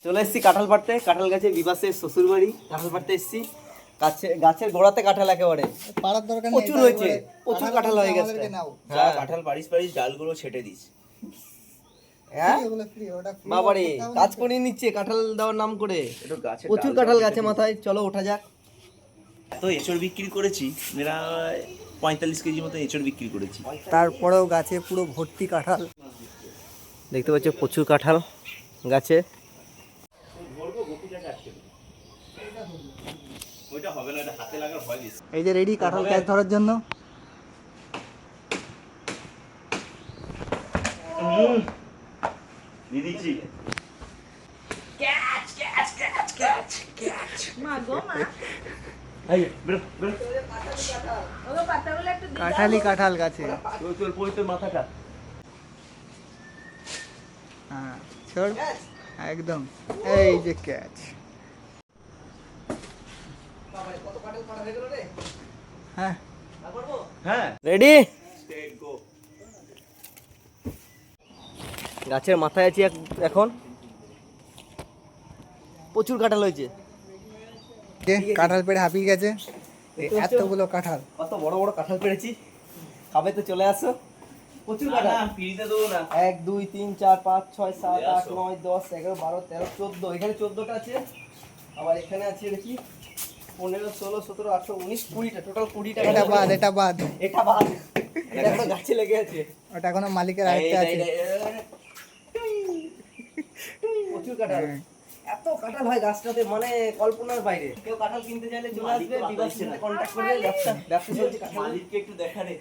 চলে এসেছি কাঁঠাল পাড়তে, কাঁঠাল গাছে বিবাসের শ্বশুর বাড়ি, কাঁঠাল পাড়তে এসেছি। গাছের গোড়াতে কাঁঠাল একেবারে পাড়ার দরকার নেই, প্রচুর হয়েছে, প্রচুর কাঁঠাল হয়ে গেছে। হ্যাঁ কাঁঠাল পারিস ডালগুলো ছেটে দিস। হ্যাঁ ওগুলো free, ওটা free বাবারে করতে হবে না কাজ তো। করে নিচ্ছে কাঁঠাল দেওয়ার নাম করে। একটু গাছে প্রচুর কাঁঠাল গাছে মাথায়, চলো ওঠা যাক। এত এঁচড় বিক্রি করেছি, মেরা 45 কেজি মতো এঁচড় বিক্রি করেছি। তারপরেও গাছে পুরো ভর্তি কাঁঠাল। দেখতে পাচ্ছ প্রচুর কাঁঠাল গাছে। ওইটা হবে না, এটা হাতে লাগার ভয় বেশি। এই যে রেডি কাঁঠাল ক্যাচ ধরার জন্য। দিয়ে দিচ্ছি। এই, বেরো, বেরো। কাঁঠালই কাঁঠাল গাছে। তোর পবিত্র মাথাটা। হ্যাঁ ছোড়, একদম এই যে ক্যাচ। হ্যাঁ হ্যাঁ রেডি, স্টেট গো। গাছের মাথায় আছি এখন। প্রচুর কাঁঠাল হয়েছে, কাঁঠাল পেড়ে হাঁপিয়ে গেছে। দেখতে পাচ্ছ? এতগুলো কাঁঠাল। কত বড় বড় কাঁঠাল পেড়েছি। খাবে তো চলে আসো। প্রচুর না কাঁঠাল। পিড়িতে দেবো না। 1 2 3 4 5 6 7 8 9 10 11 12 13 14, এখানে 14টা আছে। আবার এখানে আছে দেখি 15 16 17 18 19 20টা, টোটাল 20টা। এটা বাদ, এটা বাদ। এটা বাদ, এটা এখনো গাছে লেগে আছে। ওটা এখনো মালিকের আয়ত্তে আছে। প্রচুর কাঁঠাল। এত কাঁঠাল হয় গাছটাতে, মানে কল্পনার বাইরে। কেউ কাঁঠাল কিনতে চাইলে চলে আসবে, বিবাসের সাথে কন্ট্যাক্ট করবে। ব্যবসা চলছে কাঁঠাল। মালিককে একটু দেখা রে।